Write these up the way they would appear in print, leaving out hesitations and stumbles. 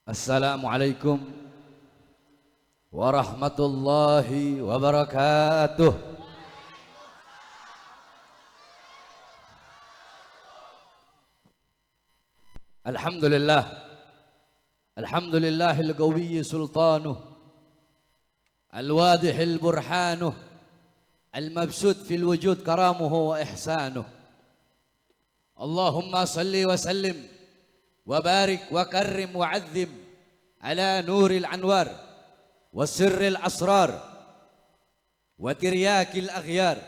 Assalamualaikum warahmatullahi wabarakatuh. Alhamdulillah, alhamdulillahil qawiyyi sultanuh, al-wadihil burhanuh, al-mabsut fil wujud karamuhu wa ihsanuh. Allahumma salli wa sallim wa barik wa karrim wa azzim ala nuril anwar wa sirril asrar wa tiryakil aghyar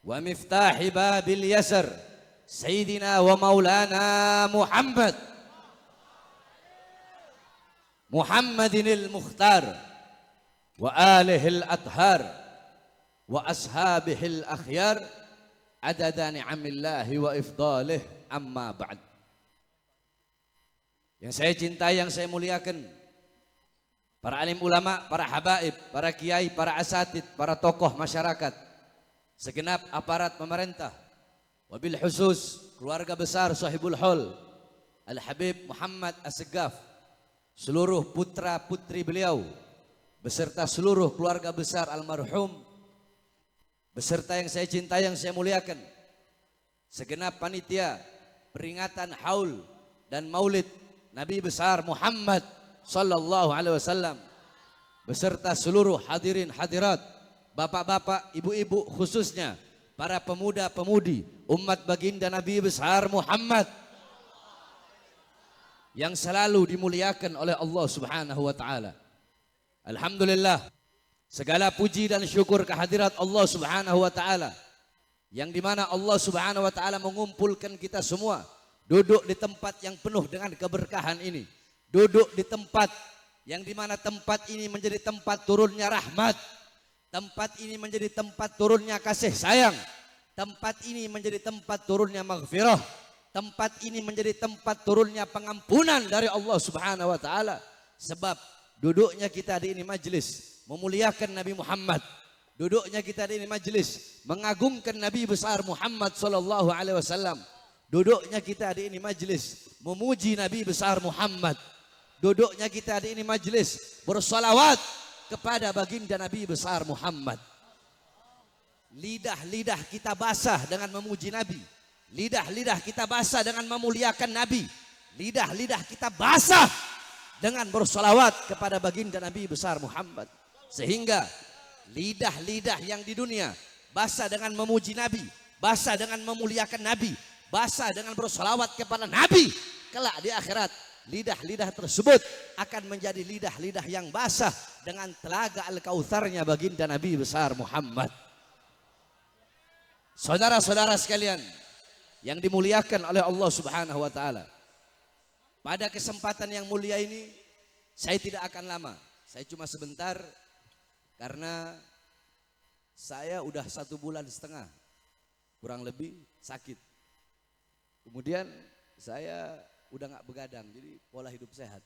wa miftahi babil yasar sayyidina wa maulana Muhammadinil Mukhtar wa alihil athhar wa ashabihil akhyar adada ni'amillahi wa ifdalih, amma ba'd. Yang saya cintai, yang saya muliakan, para alim ulama, para habaib, para kiai, para asatid, para tokoh masyarakat, segenap aparat pemerintah, wabil khusus keluarga besar sahibul hol Al-Habib Muhammad As-Segaf, seluruh putra putri beliau beserta seluruh keluarga besar almarhum, beserta yang saya cintai, yang saya muliakan, segenap panitia peringatan haul dan maulid Nabi besar Muhammad sallallahu alaihi wasallam, beserta seluruh hadirin hadirat, bapak-bapak, ibu-ibu, khususnya para pemuda-pemudi umat baginda Nabi besar Muhammad yang selalu dimuliakan oleh Allah Subhanahu wa taala. Alhamdulillah, segala puji dan syukur kehadirat Allah Subhanahu wa taala, yang dimana Allah Subhanahu wa taala mengumpulkan kita semua duduk di tempat yang penuh dengan keberkahan ini, duduk di tempat yang dimana tempat ini menjadi tempat turunnya rahmat, tempat ini menjadi tempat turunnya kasih sayang, tempat ini menjadi tempat turunnya maghfirah, tempat ini menjadi tempat turunnya pengampunan dari Allah Subhanahu wa taala. Sebab duduknya kita di ini majelis memuliakan Nabi Muhammad, duduknya kita di ini majelis mengagungkan Nabi besar Muhammad sallallahu alaihi wasallam, duduknya kita di ini majelis memuji Nabi besar Muhammad, duduknya kita di ini majelis bersalawat kepada baginda Nabi besar Muhammad. Lidah-lidah kita basah dengan memuji Nabi, lidah-lidah kita basah dengan memuliakan Nabi, lidah-lidah kita basah dengan bersalawat kepada baginda Nabi besar Muhammad. Sehingga lidah-lidah yang di dunia basah dengan memuji Nabi, basah dengan memuliakan Nabi, basah dengan bersalawat kepada Nabi, kelak di akhirat lidah-lidah tersebut akan menjadi lidah-lidah yang basah dengan telaga Al-Kautsarnya baginda Nabi besar Muhammad. Saudara-saudara sekalian yang dimuliakan oleh Allah Subhanahu wa taala, pada kesempatan yang mulia ini saya tidak akan lama, saya cuma sebentar, karena saya udah 1,5 bulan kurang lebih sakit. Kemudian saya udah nggak begadang, jadi pola hidup sehat.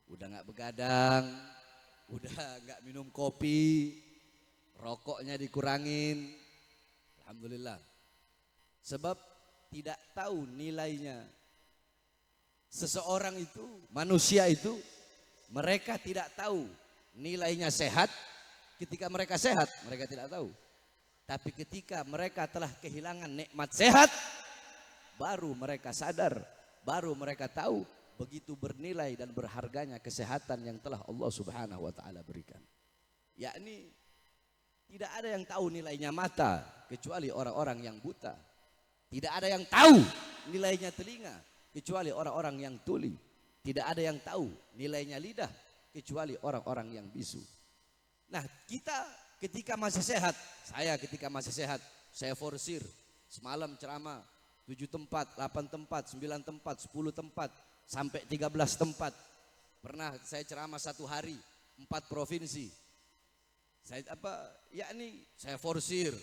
Udah nggak begadang, udah nggak minum kopi, rokoknya dikurangin. Alhamdulillah. Sebab tidak tahu nilainya seseorang itu, manusia itu, mereka tidak tahu nilainya sehat. Ketika mereka sehat, mereka tidak tahu. Tapi ketika mereka telah kehilangan nikmat sehat, baru mereka sadar, baru mereka tahu begitu bernilai dan berharganya kesehatan yang telah Allah Subhanahu wa taala berikan. Yakni tidak ada yang tahu nilainya mata kecuali orang-orang yang buta. Tidak ada yang tahu nilainya telinga kecuali orang-orang yang tuli. Tidak ada yang tahu nilainya lidah kecuali orang-orang yang bisu. Nah, kita ketika masih sehat, saya ketika masih sehat, saya forsir semalam ceramah 7 tempat, 8 tempat, 9 tempat, 10 tempat, sampai 13 tempat. Pernah saya ceramah 1 hari 4 provinsi. Saya forsir,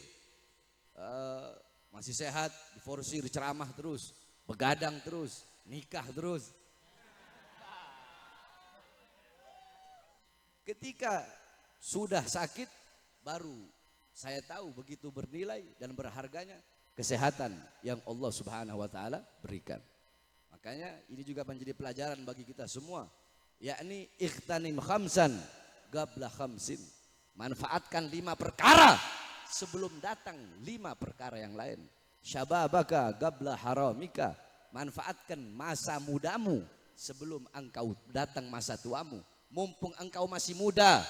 masih sehat, diforsir ceramah terus, begadang terus, nikah terus. Ketika sudah sakit, baru saya tahu begitu bernilai dan berharganya kesehatan yang Allah Subhanahu wa taala berikan. Makanya ini juga menjadi pelajaran bagi kita semua, yakni ikhtanim khamsan qabla khamsin. Manfaatkan 5 perkara sebelum datang 5 perkara yang lain. Syababaka qabla haramika. Manfaatkan masa mudamu sebelum engkau datang masa tuamu. Mumpung engkau masih muda,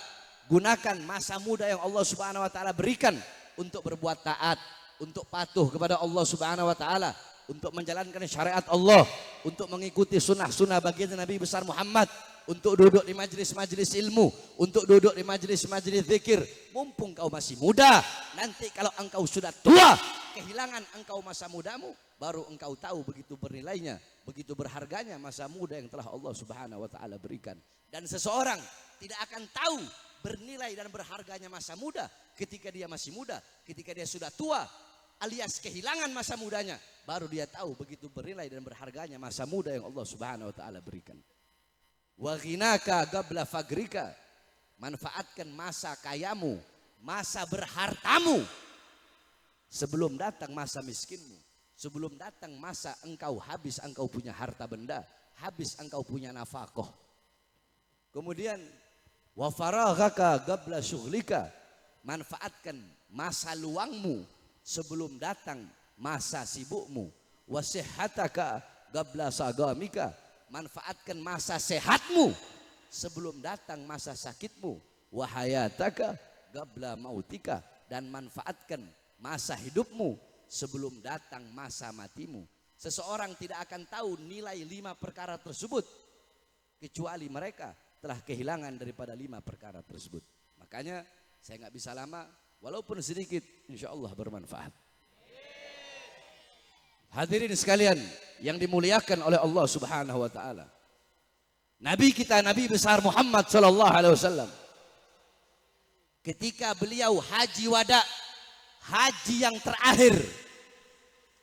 gunakan masa muda yang Allah Subhanahu wa taala berikan untuk berbuat taat, untuk patuh kepada Allah Subhanahu wa taala, untuk menjalankan syariat Allah, untuk mengikuti sunnah-sunnah baginda Nabi besar Muhammad, untuk duduk di majelis-majelis ilmu, untuk duduk di majelis-majelis zikir. Mumpung kau masih muda, nanti kalau engkau sudah tua, kehilangan engkau masa mudamu, baru engkau tahu begitu bernilainya, begitu berharganya masa muda yang telah Allah Subhanahu wa taala berikan. Dan seseorang tidak akan tahu bernilai dan berharganya masa muda ketika dia masih muda. Ketika dia sudah tua alias kehilangan masa mudanya, baru dia tahu begitu bernilai dan berharganya masa muda yang Allah Subhanahu wa taala berikan. Wa ghinaka qabla fagrika. Manfaatkan masa kayamu, masa berhartamu sebelum datang masa miskinmu. Sebelum datang masa engkau habis engkau punya harta benda, habis engkau punya nafkah. Kemudian wa faraghaka qabla syughlika. Manfaatkan masa luangmu sebelum datang masa sibukmu. Wa sihhataka qabla sagamika. Manfaatkan masa sehatmu sebelum datang masa sakitmu. Wa hayataka qabla mautika. Dan manfaatkan masa hidupmu sebelum datang masa matimu. Seseorang tidak akan tahu nilai 5 perkara tersebut kecuali mereka telah kehilangan daripada 5 perkara tersebut. Makanya saya nggak bisa lama, walaupun sedikit, insya Allah bermanfaat. Hadirin sekalian yang dimuliakan oleh Allah Subhanahu wa taala. Nabi kita, Nabi besar Muhammad sallallahu alaihi wasallam, ketika beliau haji wada, haji yang terakhir,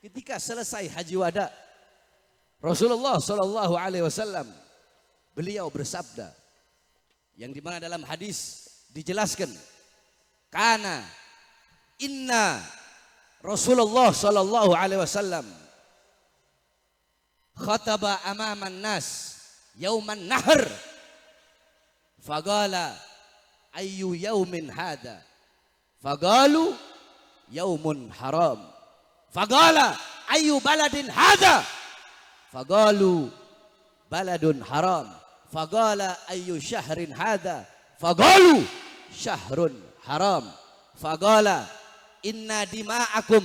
ketika selesai haji wada, Rasulullah sallallahu alaihi wasallam beliau bersabda, yang dimana dalam hadis dijelaskan, karena inna Rasulullah sallallahu alaihi wasallam khataba amaman nas yauman nahr faqala ayyu yaumin hada faqalu yaumun haram faqala ayyu baladin hada faqalu baladun haram faqala ayyu syahrin hada faqalu syahrun haram faqala inna dima'akum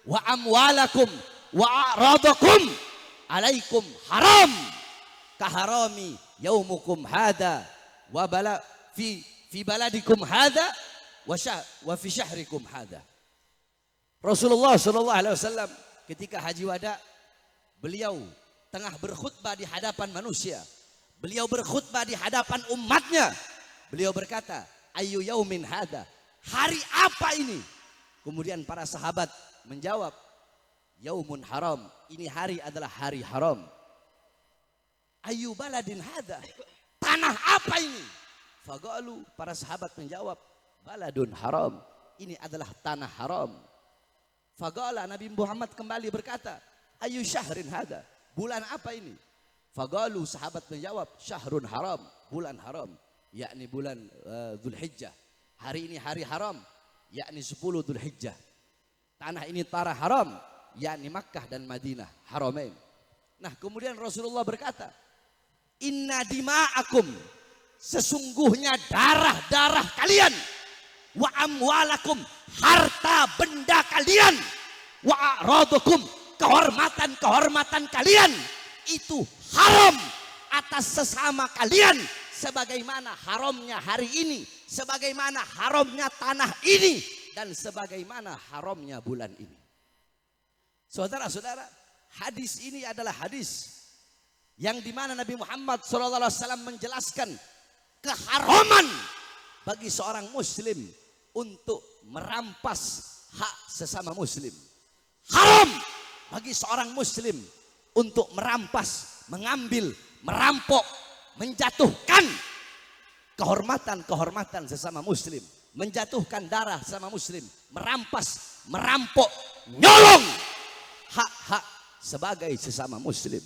wa amwalakum wa a'radakum alaikum haram kaharami yaumukum hada wa bala fi baladikum hada wa fi syahrikum hada. Rasulullah sallallahu alaihi wasallam ketika haji wada, beliau tengah berkhutbah di hadapan manusia. Beliau berkhutbah di hadapan umatnya. Beliau berkata, ayyu yaumin hada, hari apa ini? Kemudian para sahabat menjawab, yaumun haram, ini hari adalah hari haram. Ayyu baladin hada, tanah apa ini? Faqalu, para sahabat menjawab, baladun haram, ini adalah tanah haram. Faqala, Nabi Muhammad kembali berkata, ayyu syahrin hada, bulan apa ini? Faqalu, sahabat menjawab, syahrun haram, bulan haram, yakni bulan Dzulhijjah. Hari ini hari haram, yakni 10 Dzulhijjah. Tanah ini tanah haram, yakni Makkah dan Madinah, haramain. Nah, kemudian Rasulullah berkata, inna dima'akum, sesungguhnya darah-darah kalian, wa amwalakum, harta benda kalian, wa a'radakum, kehormatan-kehormatan kalian, itu haram atas sesama kalian, sebagaimana haramnya hari ini, sebagaimana haramnya tanah ini, dan sebagaimana haramnya bulan ini. Saudara-saudara, hadis ini adalah hadis yang dimana Nabi Muhammad SAW menjelaskan keharaman bagi seorang muslim untuk merampas hak sesama muslim. Haram bagi seorang muslim untuk merampas, mengambil, merampok, menjatuhkan kehormatan-kehormatan sesama muslim, menjatuhkan darah sesama muslim, merampas, merampok, nyolong hak-hak sebagai sesama muslim.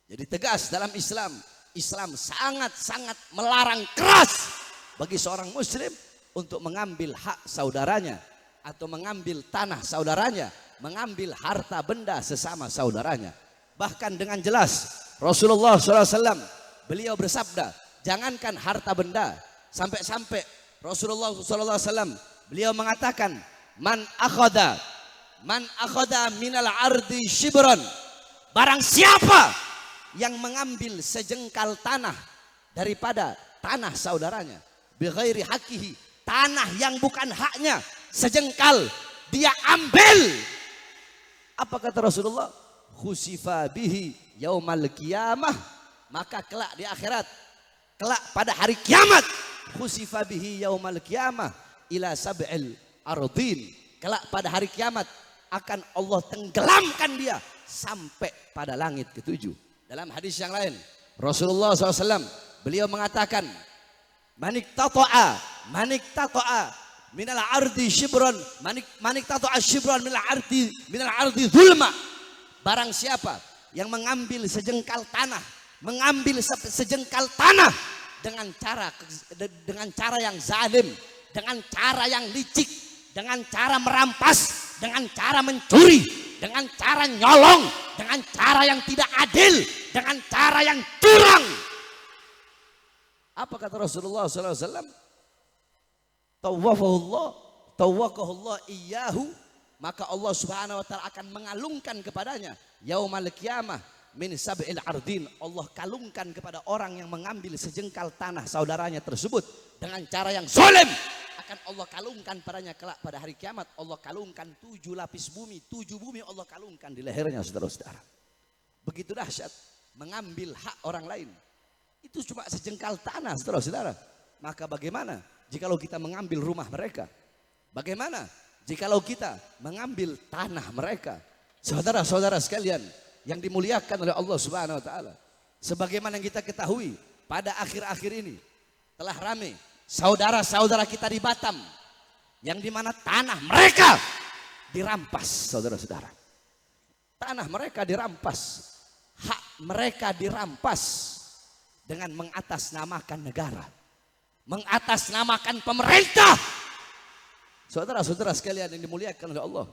Jadi tegas dalam Islam. Islam sangat-sangat melarang keras bagi seorang muslim untuk mengambil hak saudaranya atau mengambil tanah saudaranya, mengambil harta benda sesama saudaranya. Bahkan dengan jelas Rasulullah SAW beliau bersabda, jangankan harta benda, sampai-sampai Rasulullah SAW beliau mengatakan, man akhada minal ardi shibran, barang siapa yang mengambil sejengkal tanah daripada tanah saudaranya, bighairi hakihi, tanah yang bukan haknya, sejengkal dia ambil, apa kata Rasulullah? Khusifa bihi yaumal qiyamah, maka kelak di akhirat, kelak pada hari kiamat, khusifa bihi yaumal qiyamah ila sab'il ardin, kelak pada hari kiamat akan Allah tenggelamkan dia sampai pada langit ketujuh. Dalam hadis yang lain Rasulullah SAW beliau mengatakan, manik tato'a minal ardi shibron, manik tato'a shibron minal ardi zulma, barang siapa yang mengambil sejengkal tanah, mengambil sejengkal tanah dengan cara yang zalim, dengan cara yang licik, dengan cara merampas, dengan cara mencuri, dengan cara nyolong, dengan cara yang tidak adil, dengan cara yang curang. Apa kata Rasulullah SAW? Tawwaqahullah iyyahu, maka Allah Subhanahu wa taala akan mengalungkan kepadanya yaumal qiyamah min sab'il ardin, Allah kalungkan kepada orang yang mengambil sejengkal tanah saudaranya tersebut dengan cara yang zalim, akan Allah kalungkan padanya kelak pada hari kiamat. Allah kalungkan 7 lapis bumi, 7 bumi Allah kalungkan di lehernya, saudara-saudara. Begitu dahsyat mengambil hak orang lain. Itu cuma sejengkal tanah, saudara-saudara. Maka bagaimana jikalau kita mengambil rumah mereka? Bagaimana jikalau kita mengambil tanah mereka? Saudara-saudara sekalian yang dimuliakan oleh Allah Subhanahu wa taala, sebagaimana yang kita ketahui pada akhir-akhir ini telah ramai saudara-saudara kita di Batam yang dimana tanah mereka dirampas, saudara-saudara. Tanah mereka dirampas, hak mereka dirampas dengan mengatasnamakan negara, mengatasnamakan pemerintah. Saudara-saudara sekalian yang dimuliakan oleh Allah,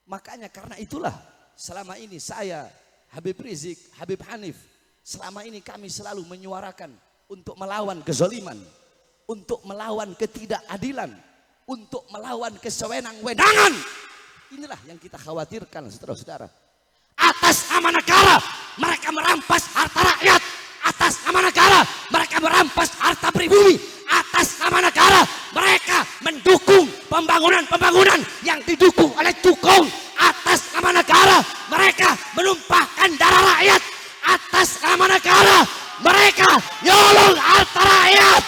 makanya karena itulah selama ini saya, Habib Rizik, Habib Hanif, selama ini kami selalu menyuarakan untuk melawan kezaliman, untuk melawan ketidakadilan, untuk melawan kesewenang-wenangan. Inilah yang kita khawatirkan, saudara-saudara. Atas nama negara mereka merampas harta rakyat, atas nama negara mereka merampas harta pribumi, atas nama negara mereka mendukung pembangunan-pembangunan yang didukung oleh cukong, atas nama negara mereka menumpahkan darah rakyat, atas nama negara mereka nyolong harta rakyat,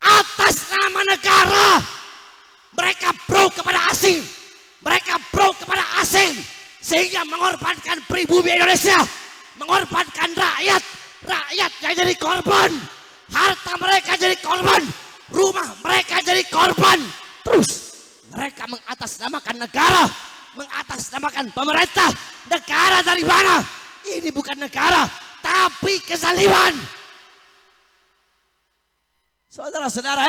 atas nama negara mereka pro kepada asing, mereka pro kepada asing, sehingga mengorbankan pribumi Indonesia, mengorbankan rakyat, rakyatnya jadi korban, harta mereka jadi korban, rumah mereka jadi korban. Terus mereka mengatasnamakan negara, mengatasnamakan pemerintah. Negara dari mana? Ini bukan negara, tapi kezaliman. Saudara-saudara,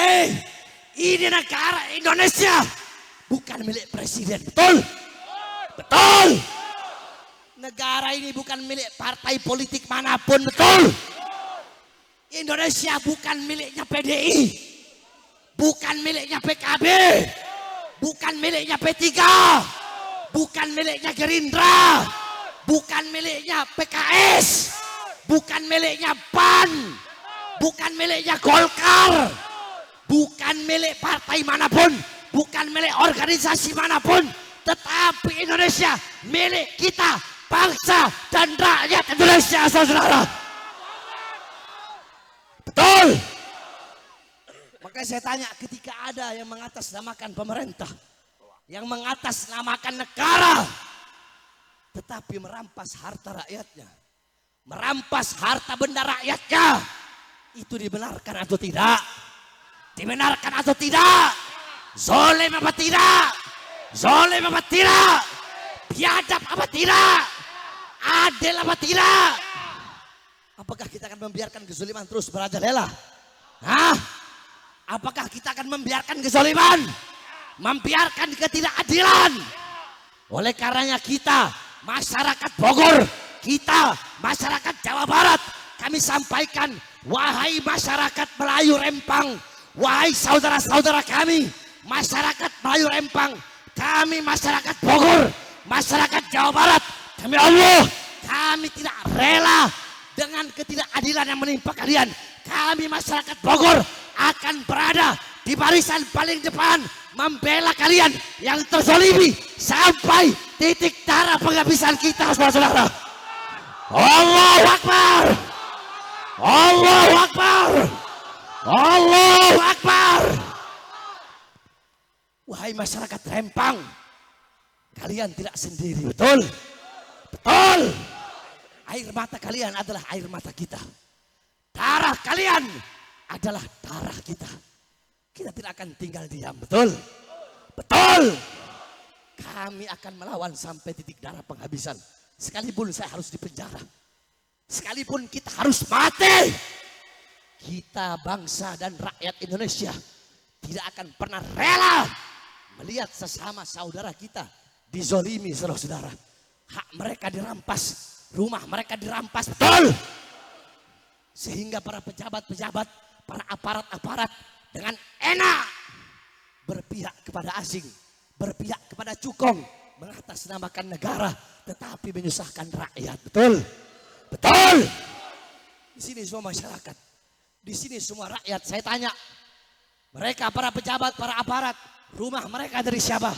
ini negara Indonesia bukan milik presiden, betul? Betul. Negara ini bukan milik partai politik manapun, betul? Indonesia bukan miliknya PDI, bukan miliknya PKB, bukan miliknya P3, bukan miliknya Gerindra, bukan miliknya PKS, bukan miliknya PAN, bukan miliknya Golkar, bukan milik partai manapun, bukan milik organisasi manapun, tetapi Indonesia milik kita, bangsa dan rakyat Indonesia, saudara. Betul. Makanya saya tanya, ketika ada yang mengatasnamakan pemerintah, yang mengatasnamakan negara, tetapi merampas harta rakyatnya, merampas harta benda rakyatnya, itu dibenarkan atau tidak? Dibenarkan atau tidak? Zalim apa tidak? Zalim apa tidak? Biadab apa tidak? Adil apa tidak? Apakah kita akan membiarkan kezaliman terus merajalela? Hah? Apakah kita akan membiarkan kezaliman? Membiarkan ketidakadilan? Oleh karenanya kita, masyarakat Bogor, kita, masyarakat Jawa Barat, kami sampaikan, wahai masyarakat Melayu Rempang, wahai saudara-saudara kami, masyarakat Melayu Rempang, kami masyarakat Bogor, masyarakat Jawa Barat, demi Allah, kami tidak rela dengan ketidakadilan yang menimpa kalian. Kami masyarakat Bogor akan berada di barisan paling depan membela kalian yang terzalimi sampai titik darah penghabisan kita, saudara-saudara. Allahu Akbar, Allahu Akbar, Allahu Akbar. Wahai masyarakat Rempang, kalian tidak sendiri, betul? Betul. Air mata kalian adalah air mata kita. Darah kalian adalah darah kita. Kita tidak akan tinggal diam, betul? Betul. Kami akan melawan sampai titik darah penghabisan. Sekalipun saya harus dipenjara, sekalipun kita harus mati, kita bangsa dan rakyat Indonesia tidak akan pernah rela melihat sesama saudara kita dizolimi, saudara-saudara. Hak mereka dirampas, rumah mereka dirampas, betul? Sehingga para pejabat-pejabat, para aparat-aparat dengan enak berpihak kepada asing, berpihak kepada cukong, mengatasnamakan negara, tetapi menyusahkan rakyat, betul? Betul. Di sini semua masyarakat, di sini semua rakyat, saya tanya, mereka para pejabat, para aparat, rumah mereka dari siapa?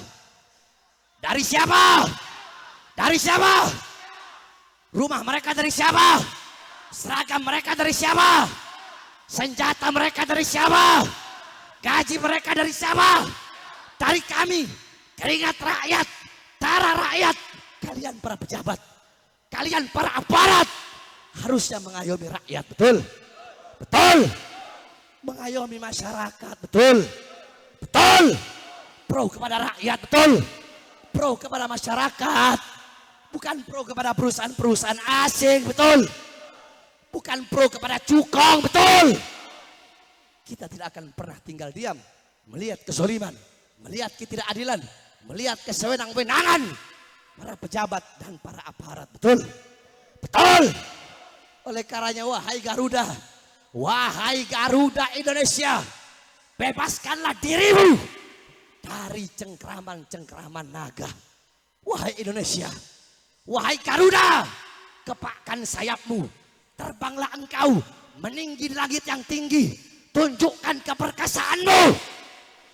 Dari siapa? Dari siapa? Rumah mereka dari siapa? Seragam mereka dari siapa? Senjata mereka dari siapa? Gaji mereka dari siapa? Dari kami, keringat rakyat, darah rakyat. Kalian para pejabat, kalian para aparat harusnya mengayomi rakyat, betul? Betul. Mengayomi masyarakat, betul? Betul. Pro kepada rakyat, betul? Pro kepada masyarakat, bukan pro kepada perusahaan-perusahaan asing, betul? Bukan pro kepada cukong, betul? Kita tidak akan pernah tinggal diam melihat kezaliman, melihat ketidakadilan, melihat kesewenang-wenangan para pejabat dan para aparat, betul? Betul. Oleh karenanya wahai Garuda, wahai Garuda Indonesia, bebaskanlah dirimu dari cengkraman-cengkraman naga. Wahai Indonesia, wahai Garuda, kepakkan sayapmu, terbanglah engkau meninggi di langit yang tinggi, tunjukkan keperkasaanmu.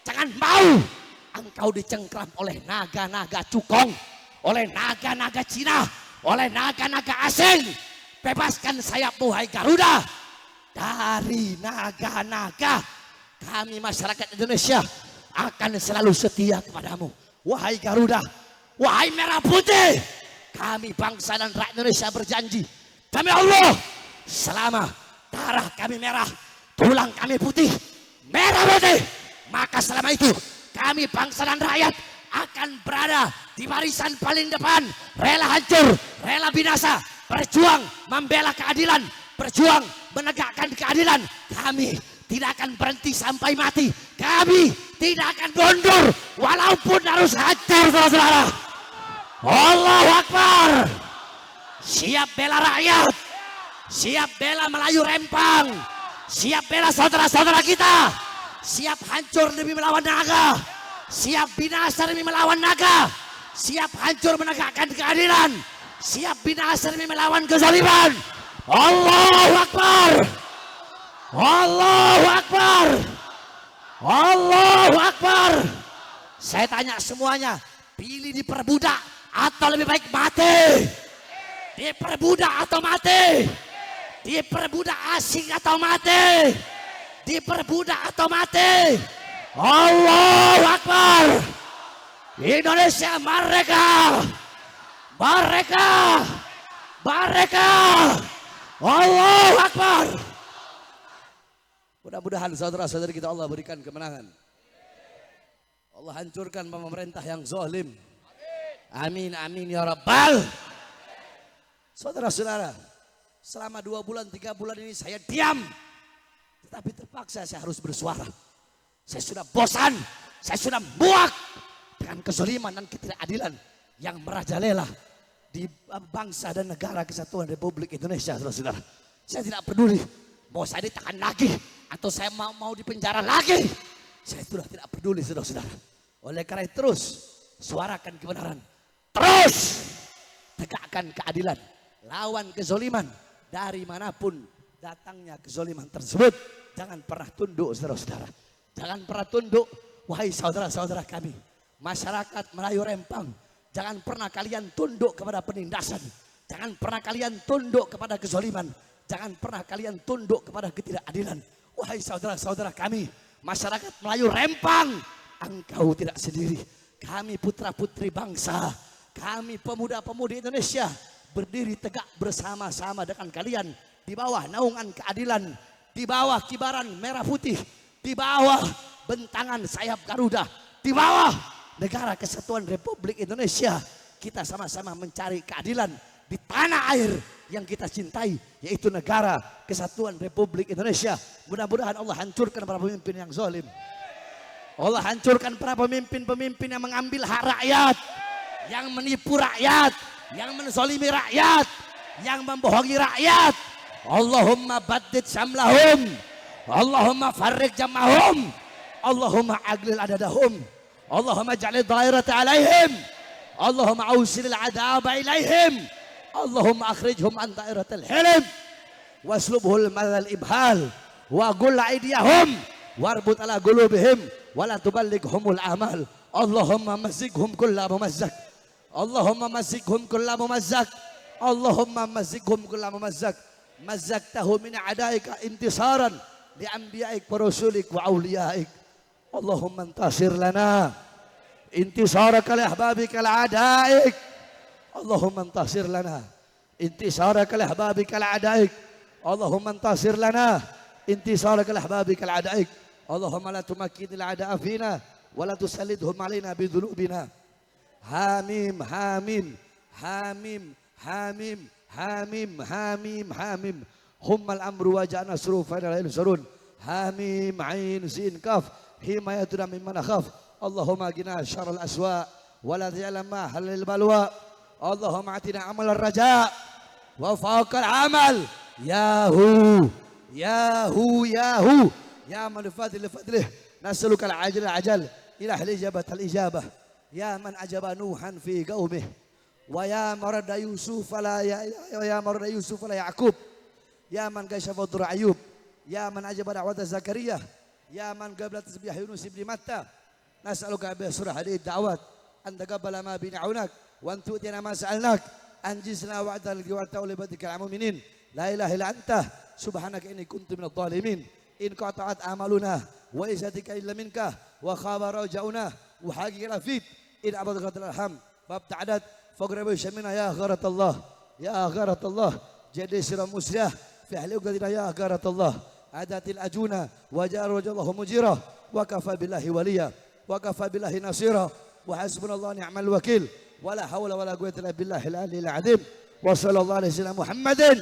Jangan mau engkau dicengkram oleh naga-naga cukong, oleh naga-naga Cina, oleh naga-naga asing. Bebaskan sayapmu, hai Garuda, dari naga-naga. Kami masyarakat Indonesia akan selalu setia kepadamu, wahai Garuda, wahai merah putih. Kami bangsa dan rakyat Indonesia berjanji, demi Allah, selama darah kami merah, tulang kami putih, merah putih, maka selama itu kami bangsa dan rakyat akan berada di barisan paling depan, rela hancur, rela binasa, berjuang membela keadilan, berjuang menegakkan keadilan. Kami tidak akan berhenti sampai mati, kami tidak akan mundur walaupun harus hancur, saudara-saudara. Allahu Akbar. Siap bela rakyat, siap bela Melayu Rempang, siap bela saudara-saudara kita, siap hancur demi melawan naga, siap binasa demi melawan naga, siap hancur menegakkan keadilan, siap binasa demi melawan kezaliman. Allahu Akbar, Allahu Akbar, Allahu Akbar. Saya tanya semuanya, pilih diperbudak atau lebih baik mati? Diperbudak atau mati? Diperbudak asing atau mati? Diperbudak atau mati? Allahu Akbar. Indonesia merdeka, merdeka, merdeka. Allahu Akbar. Mudah-mudahan saudara-saudari kita Allah berikan kemenangan. Allah hancurkan pemerintah yang zalim. Amin, amin ya Rabbal. Saudara-saudara, selama 2 bulan, 3 bulan ini saya diam. Tetapi terpaksa saya harus bersuara. Saya sudah bosan, saya sudah muak dengan kezaliman dan ketidakadilan yang merajalela di bangsa dan negara kesatuan Republik Indonesia, saudara-saudara. Saya tidak peduli mau saya ditahan lagi atau saya mau dipenjara lagi. Saya sudah tidak peduli, saudara-saudara. Oleh karena itu terus suarakan kebenaran. Terus tegakkan keadilan. Lawan kezoliman. Dari manapun datangnya kezoliman tersebut. Jangan pernah tunduk, saudara-saudara. Jangan pernah tunduk, wahai saudara-saudara kami. Masyarakat Melayu Rempang. Jangan pernah kalian tunduk kepada penindasan. Jangan pernah kalian tunduk kepada kezoliman. Jangan pernah kalian tunduk kepada ketidakadilan. Wahai saudara-saudara kami, masyarakat Melayu Rempang, engkau tidak sendiri. Kami putra-putri bangsa, kami pemuda-pemudi Indonesia, berdiri tegak bersama-sama dengan kalian di bawah naungan keadilan, di bawah kibaran merah putih, di bawah bentangan sayap Garuda, di bawah negara kesatuan Republik Indonesia. Kita sama-sama mencari keadilan di tanah air yang kita cintai, yaitu negara kesatuan Republik Indonesia. Mudah-mudahan Allah hancurkan para pemimpin yang zalim. Allah hancurkan para pemimpin-pemimpin yang mengambil hak rakyat, yang menipu rakyat, yang menzalimi rakyat, yang membohongi rakyat. Allahumma baddid syamlahum, Allahumma farriq jamahum, Allahumma aglil adadahum, Allahumma ja'alid dairata alaihim, Allahumma awsilil adaba ilaihim, Allahumma akhrijhum an dairatil hilim, waslubhul malal ibhal, wa qul aidiyahum, warbut ala qulubihim, wala tuballighumul amal. Allahumma mazighum kulla mumazzak, Allahumma mazighum kulla mumazzak, Allahumma mazighum kulla mumazzak. Mazzaktahu min a'daika intisaran li anbiya'ik wa rusulik wa awliya'ik. Allahumma intasir lana intisaraka li ahbabika al-a'daik. Allahumma intasir lana intisaraka li ahbabika al-a'daik. Allahumma intasir lana intisaraka li ahbabika al-a'daik. Allahumma la tumakkinil a'da'a fina wa la tusallidhum alaina bidhunubina. Hamim, hamim, hamim, hamim, hamim, hamim, hamim. Hummal amru wa ja'na surufa ila yusrun. Hamim, ain, sin, kaf. Himayatuna mimman akhaf. Allahumma qina syarral aswa wa la taj'al ma halal balwa. Allahumma atina amal ar-raja wa fawqal amal. Yahu, yahu, yahu. Ya man fadil fadlih. Nas'aluka al-ajal al-ajal ila al-ijabah al-ijabah. Ya man ajaba Nuhan fi qaumih, wa ya marada Yusuf la ya marada Yusuf la Yaqub, ya man kashafa dur Ayub, ya man ajaba da'wat Zakaria, ya man qabla tasbih Yunus ibn Matta. Nas'aluka bi surah hadhihi da'wat an taqabbala ma bina'unak wa an tu'tina ma sa'alnak, anjizna wa'dal qiwata li badikal mu'minin. La ilaha illa anta subhanaka inni kuntu minadh dhalimin. In qata'at amaluna wa izatika illa minka wa khaba raja'una wa haqiqa fit in abadakatul alham bab ta'adat faqrabu shamina ya gharatullah, ya gharatullah. Jadi sirah musliah fi ahli uqadina ya gharatullah. Adatil ajuna wa jaru wajallahu mujirah wa kafa billahi waliya wa kafa billahi nasira wa hasbunallahu ni'mal wakil wa la hawla wa la quwwata illa billahi al-aliyyil azim. Wa sallallahu alaihi wasallam Muhammadin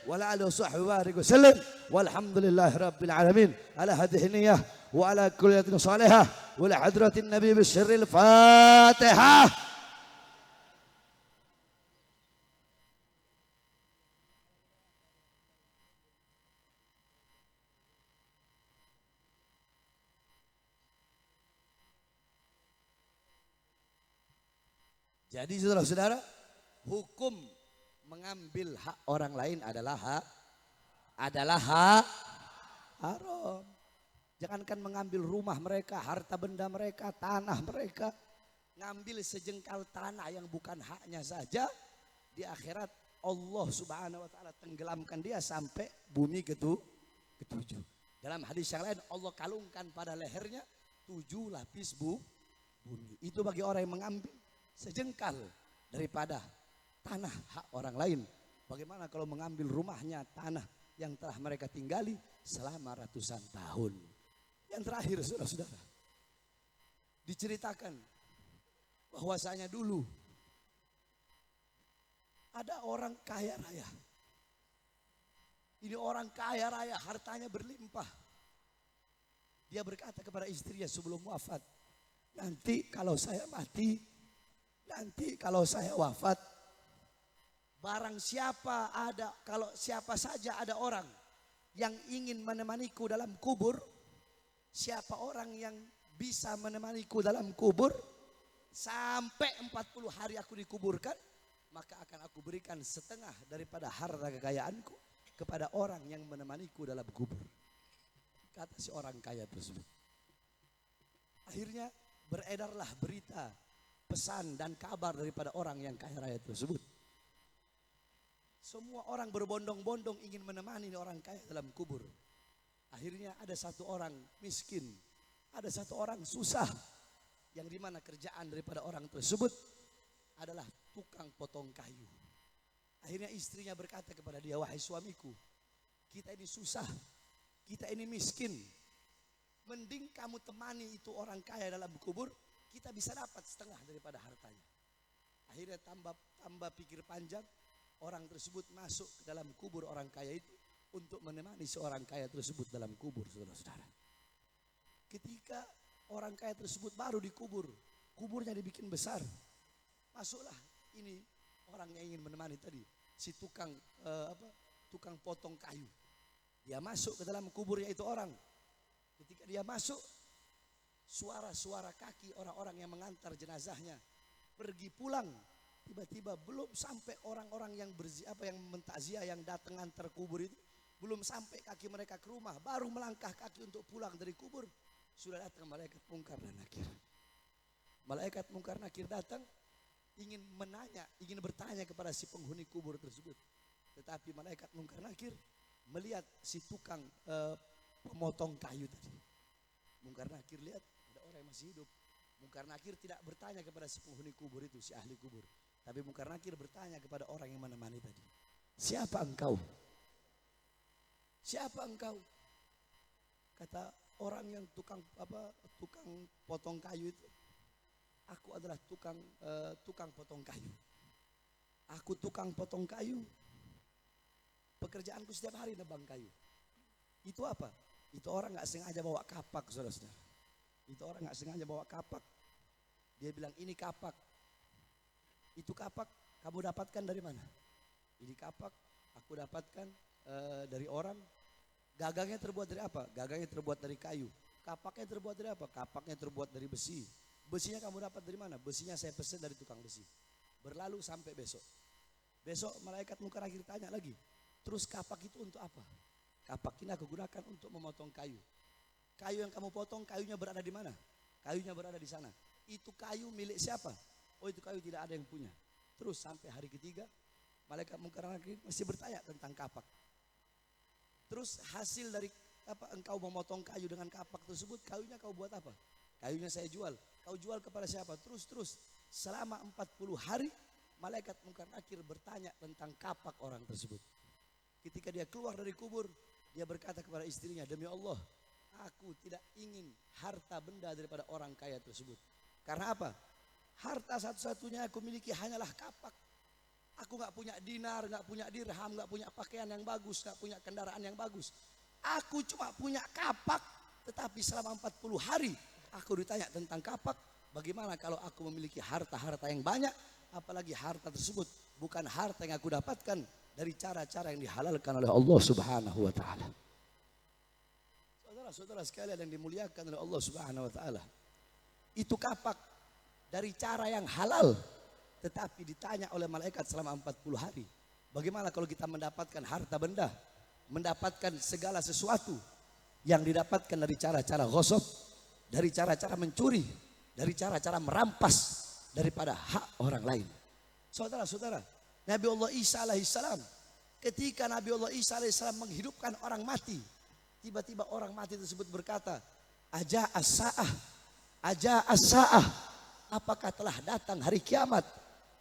wa ala alihi wa sahbihi wa barik wa sallam. Walhamdulillahi rabbil alamin ala hadhihi niyyah wa ala kulliyatin salihah wa la hadratin nabi bisirril fatihah. Jadi saudara-saudara, hukum mengambil hak orang lain adalah hak haram. Jangankan mengambil rumah mereka, harta benda mereka, tanah mereka. Ngambil sejengkal tanah yang bukan haknya saja, di akhirat Allah subhanahu wa ta'ala tenggelamkan dia sampai bumi ketujuh. Dalam hadis yang lain Allah kalungkan pada lehernya 7 lapis bumi. Itu bagi orang yang mengambil sejengkal daripada tanah hak orang lain. Bagaimana kalau mengambil rumahnya, tanah yang telah mereka tinggali selama ratusan tahun. Yang terakhir saudara-saudara, diceritakan bahwasanya dulu Ada orang kaya raya. Ini orang kaya raya, hartanya berlimpah. Dia berkata kepada istrinya sebelum wafat, nanti kalau saya mati, nanti kalau saya wafat, barang siapa ada, kalau siapa saja ada orang yang ingin menemaniku dalam kubur, siapa orang yang bisa menemaniku dalam kubur, sampai 40 hari aku dikuburkan, maka akan aku berikan setengah daripada harta kekayaanku kepada orang yang menemaniku dalam kubur. Kata si orang kaya tersebut. Akhirnya beredarlah berita, pesan dan kabar daripada orang yang kaya raya tersebut. Semua orang berbondong-bondong ingin menemani orang kaya dalam kubur. Akhirnya ada satu orang miskin, ada satu orang susah, yang dimana kerjaan daripada orang tersebut adalah tukang potong kayu. Akhirnya istrinya berkata kepada dia, wahai suamiku, kita ini susah, kita ini miskin, mending kamu temani itu orang kaya dalam kubur, kita bisa dapat setengah daripada hartanya. Akhirnya tambah pikir panjang, orang tersebut masuk ke dalam kubur orang kaya itu untuk menemani seorang kaya tersebut dalam kubur, saudara-saudara. Ketika orang kaya tersebut baru dikubur, kuburnya dibikin besar, masuklah ini orang yang ingin menemani tadi, si tukang potong kayu. Dia masuk ke dalam kuburnya itu orang. Ketika dia masuk, suara-suara kaki orang-orang yang mengantar jenazahnya pergi pulang. Tiba-tiba belum sampai orang-orang yang mentakziah yang datang antar kubur itu, belum sampai kaki mereka ke rumah, baru melangkah kaki untuk pulang dari kubur, sudah datang malaikat mungkar dan nakir. Malaikat mungkar nakir datang ingin bertanya kepada si penghuni kubur tersebut. Tetapi malaikat mungkar nakir melihat si tukang pemotong kayu tadi. Mungkar nakir lihat ada orang yang masih hidup. Mungkar nakir tidak bertanya kepada si penghuni kubur itu, si ahli kubur. Tapi mungkar nakir bertanya kepada orang yang menemani tadi. Siapa engkau? Siapa engkau? Kata orang yang tukang potong kayu itu, aku adalah tukang potong kayu. Aku tukang potong kayu. Pekerjaanku setiap hari nebang kayu. Itu apa? Itu orang nggak sengaja bawa kapak, saudara-saudara. Itu orang nggak sengaja bawa kapak. Dia bilang ini kapak. Itu kapak kamu dapatkan dari mana? Ini kapak aku dapatkan dari orang. Gagangnya terbuat dari apa? Gagangnya terbuat dari kayu. Kapaknya terbuat dari apa? Kapaknya terbuat dari besi. Besinya kamu dapat dari mana? Besinya saya pesan dari tukang besi. Berlalu sampai besok. Besok malaikat mungkar nakir tanya lagi. Terus kapak itu untuk apa? Kapak ini aku gunakan untuk memotong kayu. Kayu yang kamu potong, kayunya berada di mana? Kayunya berada di sana. Itu kayu milik siapa? Oh, itu kayu tidak ada yang punya. Terus sampai hari ketiga, malaikat mungkar nakir masih bertanya tentang kapak. Terus hasil dari engkau memotong kayu dengan kapak tersebut, kayunya kau buat apa? Kayunya saya jual. Kau jual kepada siapa? Terus selama 40 hari malaikat mungkar nakir bertanya tentang kapak orang tersebut. Ketika dia keluar dari kubur, dia berkata kepada istrinya, demi Allah, aku tidak ingin harta benda daripada orang kaya tersebut. Karena apa? Harta satu-satunya aku miliki hanyalah kapak. Aku gak punya dinar, gak punya dirham, gak punya pakaian yang bagus, gak punya kendaraan yang bagus. Aku cuma punya kapak, tetapi selama 40 hari aku ditanya tentang kapak. Bagaimana kalau aku memiliki harta-harta yang banyak, apalagi harta tersebut bukan harta yang aku dapatkan dari cara-cara yang dihalalkan oleh Allah Subhanahu wa taala. Saudara-saudara sekalian yang dimuliakan oleh Allah Subhanahu wa taala. Itu kapak dari cara yang halal, tetapi ditanya oleh malaikat selama 40 hari. Bagaimana kalau kita mendapatkan harta benda, mendapatkan segala sesuatu yang didapatkan dari cara-cara ghasab, dari cara-cara mencuri, dari cara-cara merampas daripada hak orang lain. Saudara-saudara, Nabi Allah Isa alaihissalam, ketika Nabi Allah Isa alaihissalam menghidupkan orang mati, tiba-tiba orang mati tersebut berkata, Aja as-sa'ah, Aja as-sa'ah, apakah telah datang hari kiamat?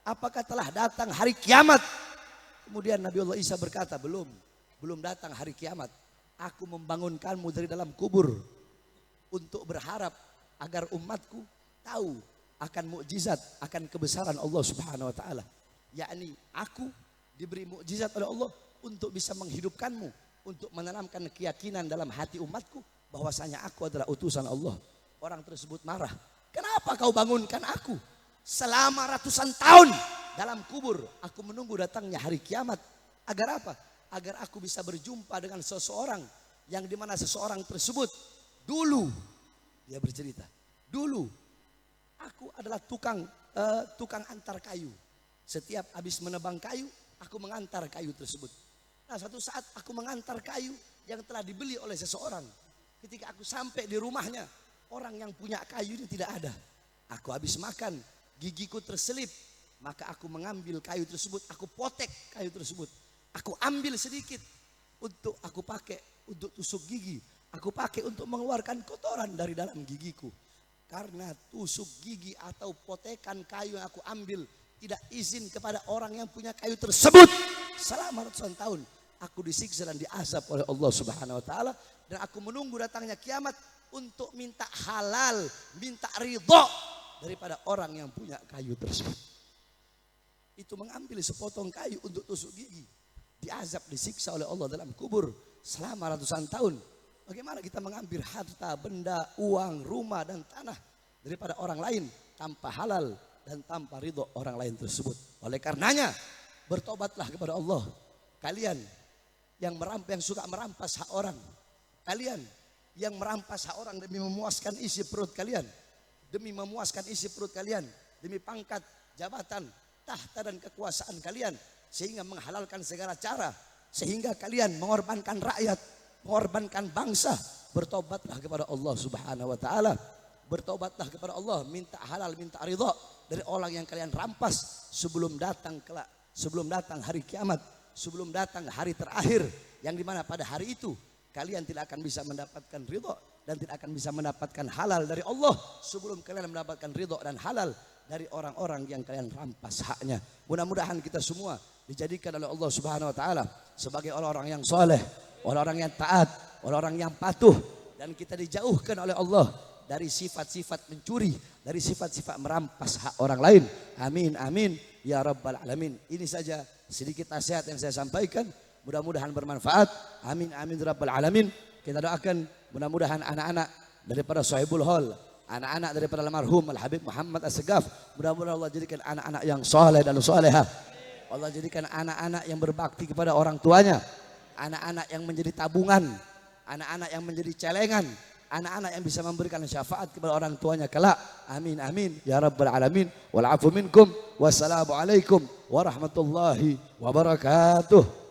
Apakah telah datang hari kiamat? Kemudian Nabi Allah Isa berkata, belum datang hari kiamat. Aku membangunkanmu dari dalam kubur untuk berharap agar umatku tahu akan mukjizat, akan kebesaran Allah Subhanahu wa taala. yakni aku diberi mukjizat oleh Allah untuk bisa menghidupkanmu, untuk menanamkan keyakinan dalam hati umatku bahwasanya aku adalah utusan Allah. Orang tersebut marah. Kenapa kau bangunkan aku? Selama ratusan tahun dalam kubur aku menunggu datangnya hari kiamat. Agar apa? Agar aku bisa berjumpa dengan seseorang yang dimana seseorang tersebut dulu, dia bercerita, dulu aku adalah tukang antar kayu. Setiap habis menebang kayu, aku mengantar kayu tersebut. Nah, satu saat aku mengantar kayu yang telah dibeli oleh seseorang. Ketika aku sampai di rumahnya, orang yang punya kayu ini tidak ada. Aku habis makan, gigiku terselip. Maka aku mengambil kayu tersebut, aku potek kayu tersebut. Aku ambil sedikit untuk aku pakai untuk tusuk gigi. Aku pakai untuk mengeluarkan kotoran dari dalam gigiku. Karena tusuk gigi atau potekan kayu yang aku ambil tidak izin kepada orang yang punya kayu tersebut. Selama ratusan tahun aku disiksa dan diazab oleh Allah Subhanahu wa taala, dan aku menunggu datangnya kiamat untuk minta halal, minta ridho daripada orang yang punya kayu tersebut. Itu mengambil sepotong kayu untuk tusuk gigi, diazab, disiksa oleh Allah dalam kubur selama ratusan tahun. Bagaimana kita mengambil harta, benda, uang, rumah dan tanah daripada orang lain tanpa halal dan tanpa ridho orang lain tersebut. Oleh karenanya bertobatlah kepada Allah. Kalian yang suka merampas hak orang, kalian yang merampas hak orang demi memuaskan isi perut kalian, demi memuaskan isi perut kalian, demi pangkat, jabatan, tahta dan kekuasaan kalian, sehingga menghalalkan segala cara, sehingga kalian mengorbankan rakyat, mengorbankan bangsa. Bertobatlah kepada Allah Subhanahu wa taala. Bertobatlah kepada Allah, minta halal, minta ridha dari orang yang kalian rampas sebelum datang kelak, sebelum datang hari kiamat, sebelum datang hari terakhir, yang dimana pada hari itu kalian tidak akan bisa mendapatkan ridha dan tidak akan bisa mendapatkan halal dari Allah sebelum kalian mendapatkan ridha dan halal dari orang-orang yang kalian rampas haknya. Mudah-mudahan kita semua dijadikan oleh Allah Subhanahu wa taala sebagai orang-orang yang soleh, orang-orang yang taat, orang-orang yang patuh, dan kita dijauhkan oleh Allah dari sifat-sifat mencuri, dari sifat-sifat merampas hak orang lain. Amin, amin, ya rabbal alamin. Ini saja sedikit nasihat yang saya sampaikan. Mudah-mudahan bermanfaat. Amin, amin, ya rabbal alamin. Kita doakan mudah-mudahan anak-anak daripada Sohibul Hall, anak-anak daripada almarhum Al-Habib Muhammad As-Segaf, mudah-mudahan Allah jadikan anak-anak yang soleh dan solehah. Allah jadikan anak-anak yang berbakti kepada orang tuanya, anak-anak yang menjadi tabungan, anak-anak yang menjadi celengan, anak-anak yang bisa memberikan syafaat kepada orang tuanya kelak. Amin, amin, ya rabbal alamin. Wal afu minkum. Wassalamualaikum warahmatullahi wabarakatuh.